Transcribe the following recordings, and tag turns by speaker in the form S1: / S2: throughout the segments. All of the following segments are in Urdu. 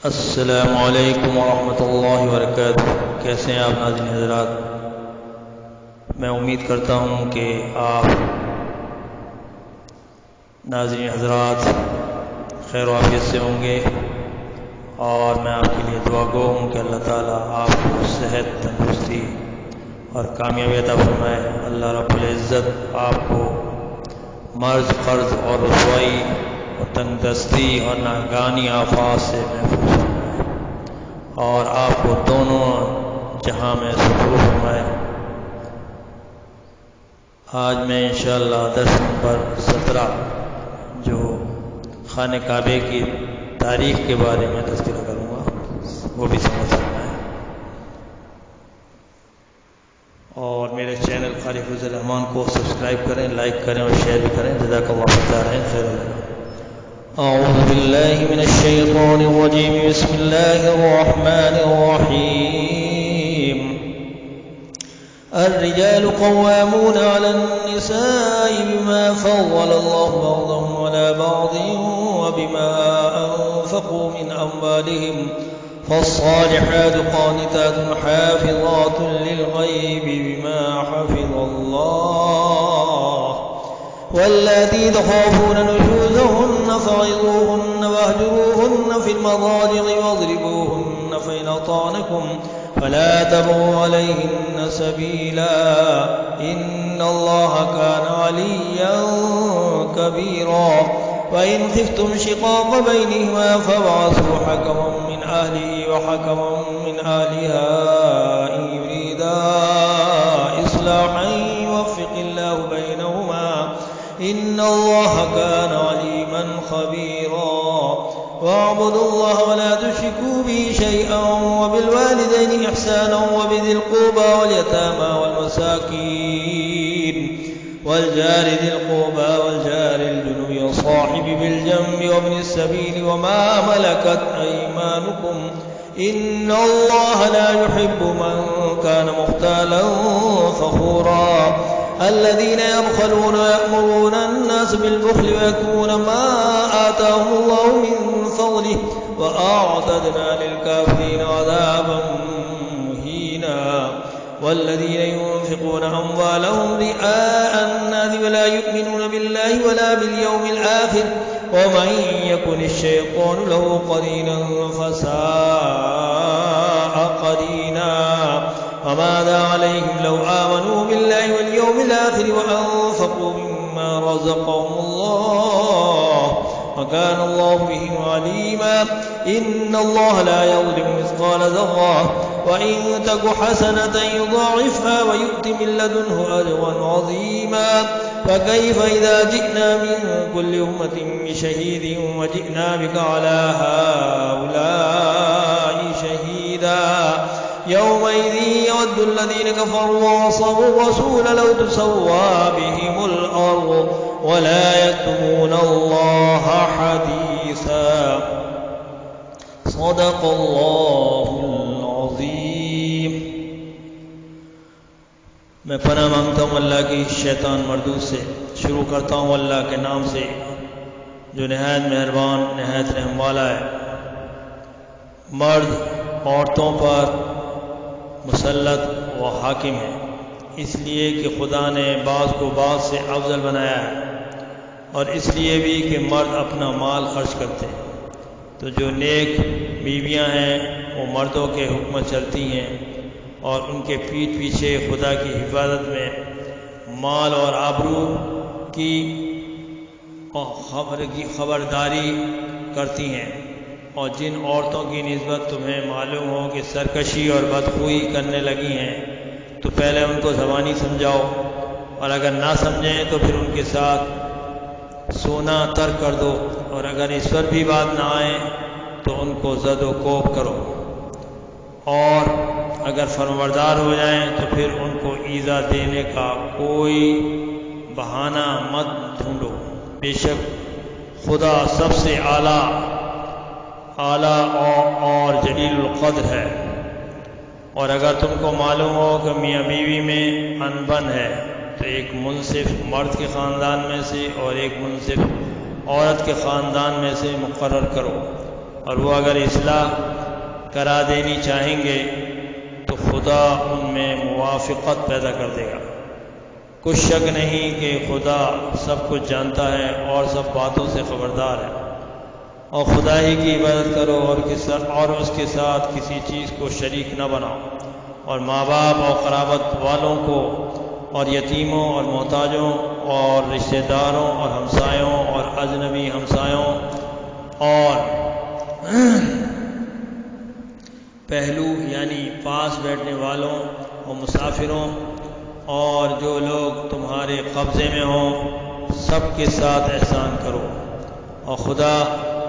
S1: السلام علیکم ورحمۃ اللہ وبرکاتہ۔ کیسے ہیں آپ ناظرین حضرات؟ میں امید کرتا ہوں کہ آپ ناظرین حضرات خیر و عافیت سے ہوں گے، اور میں آپ کے لیے دعا گو ہوں کہ اللہ تعالیٰ آپ کو صحت، تندرستی اور کامیابی عطا فرمائے۔ اللہ رب العزت آپ کو مرض، قرض اور رسوائی اور تنگ دستی اور ناگہانی آفات سے محفوظ فرمائے، اور آپ کو دونوں جہاں میں سرور فرمائے۔ آج میں انشاءاللہ درس نمبر 17 جو خانہ کعبے کی تاریخ کے بارے میں تذکرہ کروں گا، وہ بھی سمجھ سکنا ہے۔ اور میرے چینل قاری فیض الرحمان کو سبسکرائب کریں، لائک کریں اور شیئر بھی کریں۔ جزاک اللہ خیر، خیر اللہ۔ اعوذ باللہ من الشیطان الرجیم، بسم اللہ الرحمن الرحیم۔ الرجال قوامون على النساء بما فضل الله بعضهم على بعض وبما أنفقوا من أموالهم، فالصالحات قانتات حافظات للغيب بما حفظ الله، واللاتي تخافون نشوزهن فعظوهن واهجروهن في المضاجع واضربوهن فإن أطعنكم فلا تبغوا عليهن سبيلا، إن الله كان عليا كبيرا، وإن خفتم شقاق بينهما فابعثوا حكما من أهله وحكما من أهلها إن يريدا إصلاحا يوفق الله بينهما، إن الله كان عليما خبيرا، واعبدوا الله ولا تشركوا به شيئا، وبالوالدين إحسانا، وبذي القربى واليتامى والمساكين والجار ذي القربى والجار الجنب والصاحب بالجنب وابن السبيل وما ملكت أيمانكم، إن الله لا يحب من كان مختالا فخورا، الذين يبخلون ويأمرون الناس بالبخل ويكتمون ما آتاهم الله من فضله، وأعتدنا للكافرين عذابا مهينا، والذين ينفقون أموالهم رئاء الناس ولا يؤمنون بالله ولا باليوم الآخر، ومن يكن الشيطان له قرينا فساء قرينا، وماذا عليهم لو آمنوا بالله واليوم الآخر وأنفقوا مما رزقهم الله، وكان الله بهم عليما، إن الله لا يظلم مثقال ذرة، وإن تك حسنة يضاعفها ويؤت من لدنه أجرا عظيما، فكيف إذا جئنا من كل أمة بشهيد وجئنا بك على هؤلاء شهيدا، يومئذ يود الذين كفروا وعصوا الرسول لو تسوى بهم الأرض ولا يكتمون الله حديثا، صدق الله العظیم۔ میں پناہ مانگتا ہوں اللہ کی شیطان مردود سے۔ شروع کرتا ہوں اللہ کے نام سے جو نہایت مہربان، نہایت رحم والا ہے۔ مرد عورتوں پر مسلط و حاکم ہے، اس لیے کہ خدا نے بعض کو بعض سے افضل بنایا ہے، اور اس لیے بھی کہ مرد اپنا مال خرچ کرتے ہیں۔ تو جو نیک بیویاں ہیں وہ مردوں کے حکم چلتی ہیں، اور ان کے پیٹھ پیچھے خدا کی حفاظت میں مال اور آبرو کی خبرداری کرتی ہیں، اور جن عورتوں کی نسبت تمہیں معلوم ہو کہ سرکشی اور بدخوئی کرنے لگی ہیں تو پہلے ان کو زبانی سمجھاؤ، اور اگر نہ سمجھیں تو پھر ان کے ساتھ سونا ترک کر دو، اور اگر اس پر بھی بات نہ آئے تو ان کو زد و کوب کرو، اور اگر فرمانبردار ہو جائیں تو پھر ان کو ایذا دینے کا کوئی بہانہ مت ڈھونڈو، بے شک خدا سب سے اعلیٰ اور جلیل القدر ہے۔ اور اگر تم کو معلوم ہو کہ میاں بیوی میں انبن ہے تو ایک منصف مرد کے خاندان میں سے اور ایک منصف عورت کے خاندان میں سے مقرر کرو، اور وہ اگر اصلاح کرا دینی چاہیں گے تو خدا ان میں موافقت پیدا کر دے گا۔ کچھ شک نہیں کہ خدا سب کچھ جانتا ہے اور سب باتوں سے خبردار ہے، اور خدا ہی کی عبادت کرو اور اس کے ساتھ کسی چیز کو شریک نہ بناؤ، اور ماں باپ اور قرابت والوں کو اور یتیموں اور محتاجوں اور رشتہ داروں اور ہمسایوں اور اجنبی ہمسایوں اور پہلو یعنی پاس بیٹھنے والوں اور مسافروں اور جو لوگ تمہارے قبضے میں ہوں سب کے ساتھ احسان کرو، اور خدا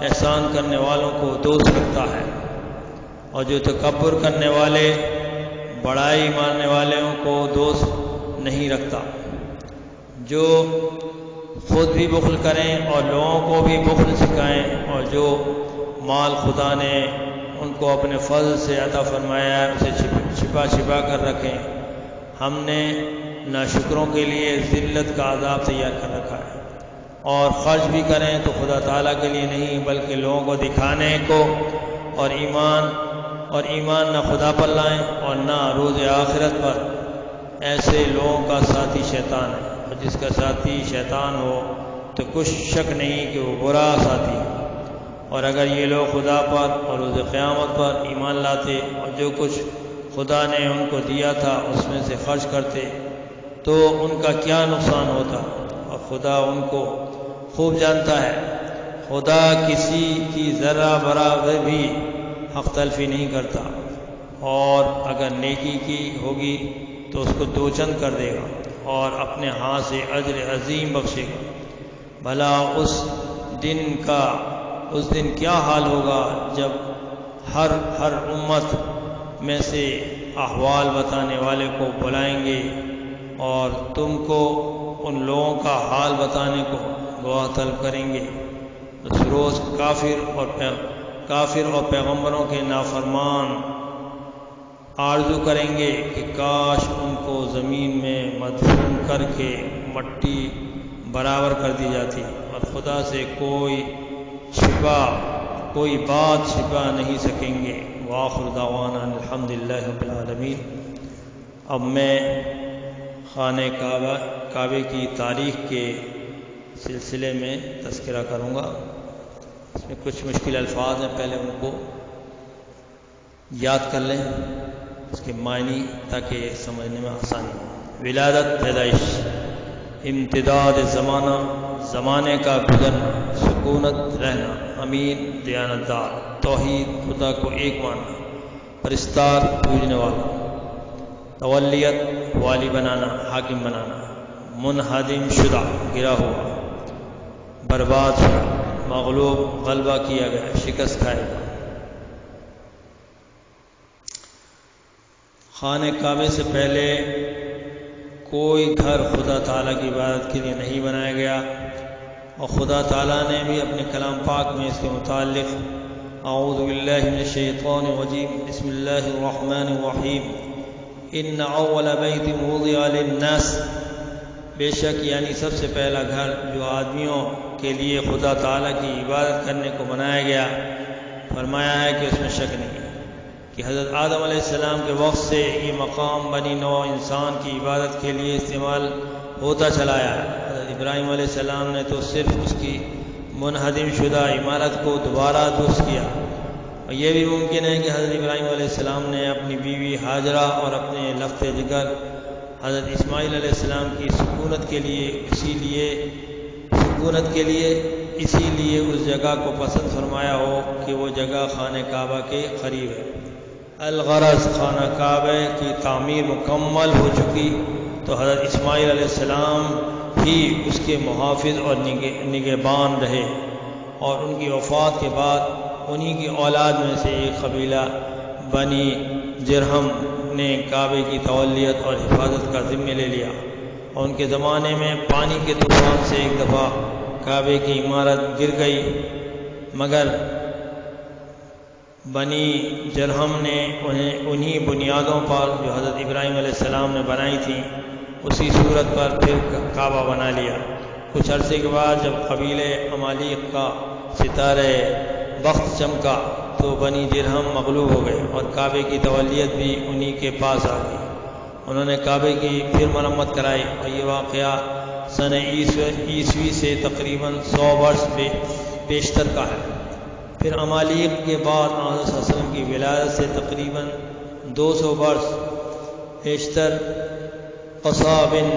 S1: احسان کرنے والوں کو دوست رکھتا ہے، اور جو تکبر کرنے والے بڑائی ماننے والوں کو دوست نہیں رکھتا۔ جو خود بھی بخل کریں اور لوگوں کو بھی بخل سکھائیں، اور جو مال خدا نے ان کو اپنے فضل سے عطا فرمایا ہے اسے چھپا کر رکھیں، ہم نے ناشکروں کے لیے ذلت کا عذاب تیار کر رکھا ہے۔ اور خرچ بھی کریں تو خدا تعالیٰ کے لیے نہیں بلکہ لوگوں کو دکھانے کو، اور ایمان نہ خدا پر لائیں اور نہ روز آخرت پر۔ ایسے لوگوں کا ساتھی شیطان ہے، اور جس کا ساتھی شیطان ہو تو کچھ شک نہیں کہ وہ برا ساتھی ہے۔ اور اگر یہ لوگ خدا پر اور روز قیامت پر ایمان لاتے اور جو کچھ خدا نے ان کو دیا تھا اس میں سے خرچ کرتے تو ان کا کیا نقصان ہوتا، اور خدا ان کو خوب جانتا ہے۔ خدا کسی کی ذرہ برابر بھی حق تلفی نہیں کرتا، اور اگر نیکی کی ہوگی تو اس کو دوچند کر دے گا اور اپنے ہاتھ سے اجر عظیم بخشے گا۔ بھلا اس دن کیا حال ہوگا جب ہر امت میں سے احوال بتانے والے کو بلائیں گے اور تم کو ان لوگوں کا حال بتانے کو گواہ طلب کریں گے۔ اس روز کافر اور پیغمبروں کے نافرمان آرزو کریں گے کہ کاش ان کو زمین میں مدفون کر کے مٹی برابر کر دی جاتی، اور خدا سے کوئی بات چھپا نہیں سکیں گے۔ وآخر دعوانا الحمدللہ رب العالمین۔ اب میں خانہ کعبے کی تاریخ کے سلسلے میں تذکرہ کروں گا۔ اس میں کچھ مشکل الفاظ ہیں، پہلے ان کو یاد کر لیں اس کے معنی تاکہ سمجھنے میں آسانی ہو۔ ولادت پیدائش، امتداد زمانہ زمانے کا گزرنا، سکونت رہنا، امین دیانت دار، توحید خدا کو ایک ماننا، پرستار پوجنے والا، تولیت والی بنانا حاکم بنانا، منہدم شدہ گرا ہوا، برباد شدہ، مغلوب غلبہ کیا گیا، شکست کھائے گا۔ خانہ کعبے سے پہلے کوئی گھر خدا تعالیٰ کی عبادت کے لیے نہیں بنایا گیا، اور خدا تعالیٰ نے بھی اپنے کلام پاک میں اس کے متعلق اعوذ باللہ من الشیطان الرجیم بسم اللہ الرحمن الرحیم ان اول بیت وضع للناس، بے شک یعنی سب سے پہلا گھر جو آدمیوں کے لیے خدا تعالیٰ کی عبادت کرنے کو بنایا گیا، فرمایا ہے کہ اس میں شک نہیں کہ حضرت آدم علیہ السلام کے وقت سے یہ مقام بنی نوع انسان کی عبادت کے لیے استعمال ہوتا چلا آیا ہے۔ حضرت ابراہیم علیہ السلام نے تو صرف اس کی منہدم شدہ عمارت کو دوبارہ درست کیا، اور یہ بھی ممکن ہے کہ حضرت ابراہیم علیہ السلام نے اپنی بیوی ہاجرہ اور اپنے لفظ جگر حضرت اسماعیل علیہ السلام کی سکونت کے لیے اسی لیے اس جگہ کو پسند فرمایا ہو کہ وہ جگہ خانہ کعبہ کے قریب ہے۔ الغرض خانہ کعبہ کی تعمیر مکمل ہو چکی تو حضرت اسماعیل علیہ السلام ہی اس کے محافظ اور نگہبان رہے، اور ان کی وفات کے بعد انہی کی اولاد میں سے ایک قبیلہ بنی جرہم نے کعبے کی تولیت اور حفاظت کا ذمہ لے لیا، اور ان کے زمانے میں پانی کے طوفان سے ایک دفعہ کعبے کی عمارت گر گئی، مگر بنی جرہم نے انہی بنیادوں پر جو حضرت ابراہیم علیہ السلام نے بنائی تھیں اسی صورت پر پھر کعبہ بنا لیا۔ کچھ عرصے کے بعد جب قبیلے عمالیق کا ستارہ وقت چمکا تو بنی جرہم مغلوب ہو گئے اور کعبے کی تولیت بھی انہی کے پاس آ گئی۔ انہوں نے کعبے کی پھر مرمت کرائی اور یہ واقعہ سن عیسوی سے تقریباً 100 برس بیشتر کا ہے۔ پھر امالیق کے بعد آن صلی اللہ علیہ وسلم کی ولادت سے تقریباً 200 برس بیشتر قصا بن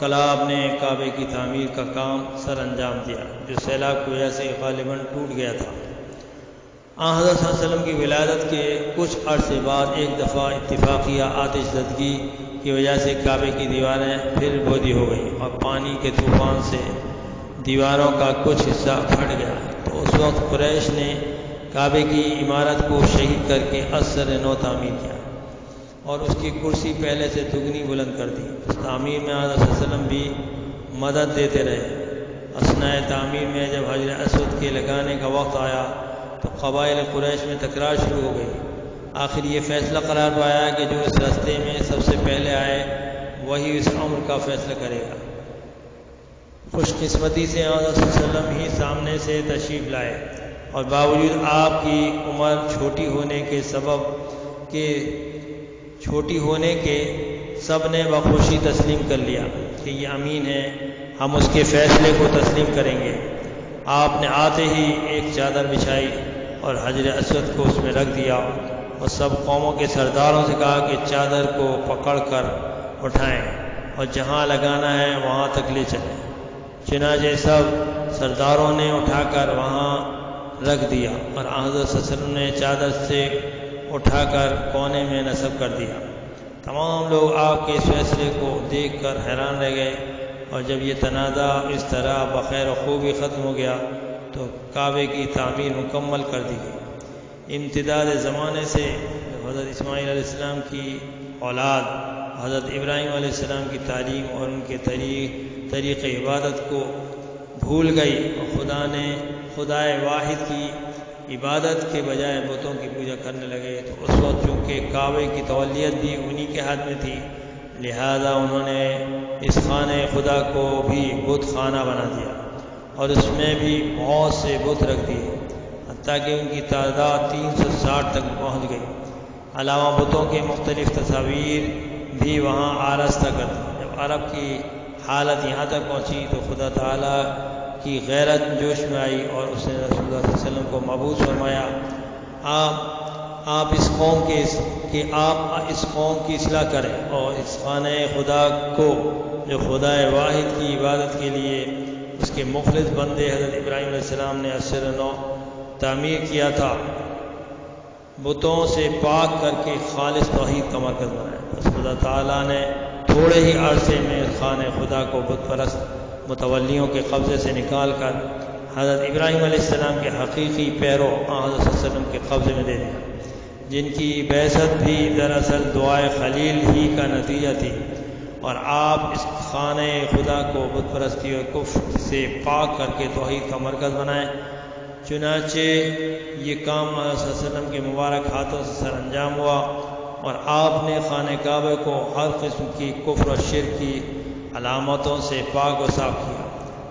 S1: کلاب نے کعبے کی تعمیر کا کام سر انجام دیا، جو سیلاب کی وجہ سے غالباً ٹوٹ گیا تھا۔ آن حضرت صلی اللہ علیہ وسلم کی ولادت کے کچھ عرصے بعد ایک دفعہ اتفاقیہ آتش زدگی کی وجہ سے کعبے کی دیواریں پھر بودی ہو گئیں اور پانی کے طوفان سے دیواروں کا کچھ حصہ پھٹ گیا، تو اس وقت قریش نے کعبے کی عمارت کو شہید کر کے از سر نو تعمیر کیا اور اس کی کرسی پہلے سے دگنی بلند کر دی۔ اس تعمیر میں حضرت صلی اللہ علیہ وسلم بھی مدد دیتے رہے۔ اثناء تعمیر میں جب حجر اسود کے لگانے کا وقت آیا تو قبائل قریش میں تکرار شروع ہو گئی۔ آخر یہ فیصلہ قرار پایا کہ جو اس راستے میں سب سے پہلے آئے وہی اس امر کا فیصلہ کرے گا۔ خوش قسمتی سے حضرت صلی اللہ علیہ وسلم ہی سامنے سے تشریف لائے اور باوجود آپ کی عمر چھوٹی ہونے کے سب نے بخوشی تسلیم کر لیا کہ یہ امین ہے، ہم اس کے فیصلے کو تسلیم کریں گے۔ آپ نے آتے ہی ایک چادر بچھائی اور حجر اسود کو اس میں رکھ دیا اور سب قوموں کے سرداروں سے کہا کہ چادر کو پکڑ کر اٹھائیں اور جہاں لگانا ہے وہاں تک لے چلیں۔ چنانچہ سب سرداروں نے اٹھا کر وہاں رکھ دیا اور حضرت صلی اللہ علیہ وسلم نے چادر سے اٹھا کر کونے میں نصب کر دیا۔ تمام لوگ آپ کے اس فیصلے کو دیکھ کر حیران رہ گئے، اور جب یہ تنازع اس طرح بخیر و خوبی ختم ہو گیا تو کعبے کی تعمیر مکمل کر دی گئی۔ امتداد زمانے سے حضرت اسماعیل علیہ السلام کی اولاد حضرت ابراہیم علیہ السلام کی تعلیم اور ان کے طریق عبادت کو بھول گئی اور خدائے واحد کی عبادت کے بجائے بتوں کی پوجا کرنے لگے، تو اس وقت چونکہ کعبے کی تولیت بھی انہی کے ہاتھ میں تھی، لہذا انہوں نے اس خانہ خدا کو بھی بت خانہ بنا دیا اور اس میں بھی بہت سے بت رکھ دیے، حتیٰ کہ ان کی تعداد 360 تک پہنچ گئی۔ علاوہ بتوں کے مختلف تصاویر بھی وہاں آراستہ کر دی۔ جب عرب کی حالت یہاں تک پہنچی تو خدا تعالیٰ کی غیرت جوش میں آئی اور اس نے رسول اللہ صلی اللہ علیہ وسلم کو مبعوث فرمایا، آپ اس قوم کی اصلاح کریں اور اس خانہ خدا کو جو خدا واحد کی عبادت کے لیے اس کے مخلص بندے حضرت ابراہیم علیہ السلام نے عصر نو تعمیر کیا تھا، بتوں سے پاک کر کے خالص توحید کا مرکز بنایا۔ بس خدا تعالیٰ نے تھوڑے ہی عرصے میں خانہ خدا کو بت پرست متولیوں کے قبضے سے نکال کر حضرت ابراہیم علیہ السلام کے حقیقی پیرو حضرت صلی اللہ علیہ وسلم کے قبضے میں دے دیا، جن کی بعثت بھی دراصل دعائے خلیل ہی کا نتیجہ تھی، اور آپ اس خانہ خدا کو بت پرستی اور کفر سے پاک کر کے توحید کا مرکز بنائیں۔ چنانچہ یہ کام حضرت صلی اللہ علیہ وسلم کے مبارک ہاتھوں سے سر انجام ہوا اور آپ نے خانہ کعبہ کو ہر قسم کی کفر و شرک کی علامتوں سے پاک و صاف کیا،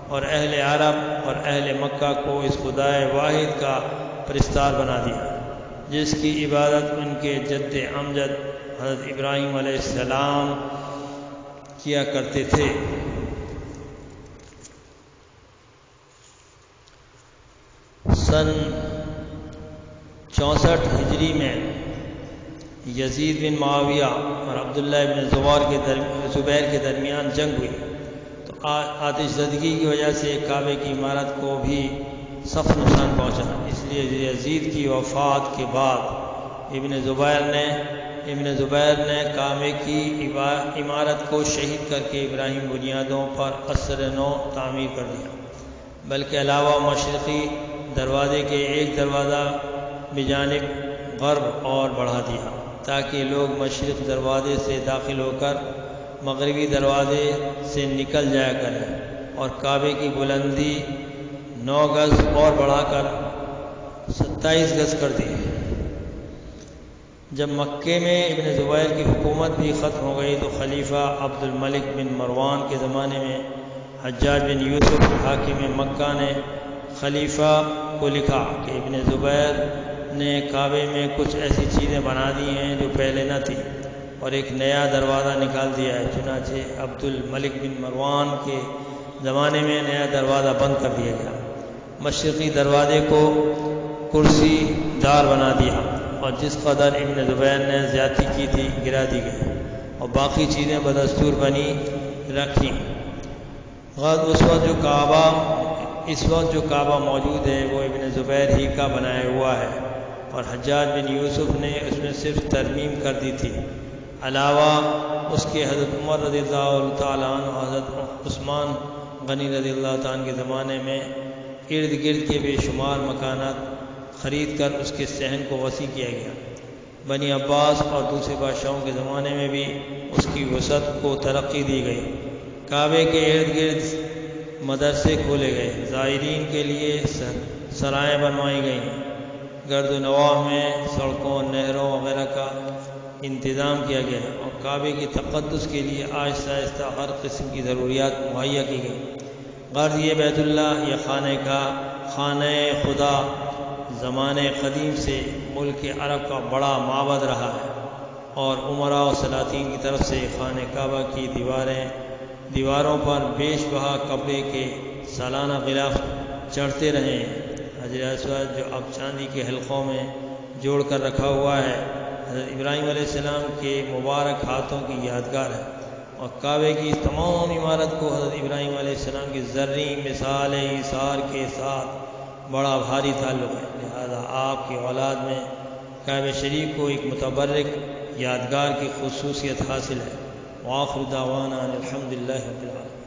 S1: اور اہل عرب اور اہل مکہ کو اس خدائے واحد کا پرستار بنا دیا، جس کی عبادت ان کے جد امجد حضرت ابراہیم علیہ السلام کیا کرتے تھے۔ سن 64 ہجری میں یزید بن معاویہ اور عبداللہ بن زبیر کے درمیان جنگ ہوئی، تو آتش زدگی کی وجہ سے کعبے کی عمارت کو بھی سخت نقصان پہنچا۔ اس لیے یزید کی وفات کے بعد ابن زبیر نے کعبے کی عمارت کو شہید کر کے ابراہیم بنیادوں پر عصر نو تعمیر کر دیا، بلکہ علاوہ مشرقی دروازے کے ایک دروازہ بجانب غرب اور بڑھا دیا، تاکہ لوگ مشرق دروازے سے داخل ہو کر مغربی دروازے سے نکل جایا کریں، اور کعبے کی بلندی 9 گز اور بڑھا کر 27 گز کر دی۔ جب مکے میں ابن زبیر کی حکومت بھی ختم ہو گئی تو خلیفہ عبد الملک بن مروان کے زمانے میں حجاج بن یوسف حاکم مکہ نے خلیفہ کو لکھا کہ ابن زبیر نے کعبے میں کچھ ایسی چیزیں بنا دی ہیں جو پہلے نہ تھی، اور ایک نیا دروازہ نکال دیا ہے۔ چنانچہ عبد الملک بن مروان کے زمانے میں نیا دروازہ بند کر دیا گیا، مشرقی دروازے کو کرسی دار بنا دیا، اور جس قدر ابن زبیر نے زیادتی کی تھی گرا دی گئی، اور باقی چیزیں بدستور بنی رکھی۔ اس وقت جو کعبہ موجود ہے وہ ابن زبیر ہی کا بنایا ہوا ہے، اور حجاج بن یوسف نے اس میں صرف ترمیم کر دی تھی۔ علاوہ اس کے حضرت عمر رضی اللہ تعالیٰ عنہ اور حضرت عثمان غنی رضی اللہ تعالیٰ عنہ کے زمانے میں ارد گرد کے بے شمار مکانات خرید کر اس کے صحن کو وسیع کیا گیا۔ بنی عباس اور دوسرے بادشاہوں کے زمانے میں بھی اس کی وسعت کو ترقی دی گئی۔ کعبے کے ارد گرد مدرسے کھولے گئے، زائرین کے لیے سرائیں بنوائی گئیں، گرد و نواح میں سڑکوں، نہروں وغیرہ کا انتظام کیا گیا، اور کعبے کی تقدس کے لیے آہستہ آہستہ ہر قسم کی ضروریات مہیا کی گئی۔ غرض یہ بیت اللہ یہ خانہ خدا زمانے قدیم سے ملک عرب کا بڑا معبد رہا ہے، اور عمراء و سلاطین کی طرف سے خانہ کعبہ کی دیواروں پر بیش بہا کپڑے کے سالانہ غلاف چڑھتے رہے ہیں۔ حجر اسود جو اب چاندی کے حلقوں میں جوڑ کر رکھا ہوا ہے، حضرت ابراہیم علیہ السلام کے مبارک ہاتھوں کی یادگار ہے، اور کعبے کی تمام عمارت کو حضرت ابراہیم علیہ السلام کی زرعی مثال ایثار کے ساتھ بڑا بھاری تعلق ہے، لہذا آپ کی اولاد میں کعبہ شریف کو ایک متبرک یادگار کی خصوصیت حاصل ہے۔ وآخر دعوانا الحمدللہ رب العالمین۔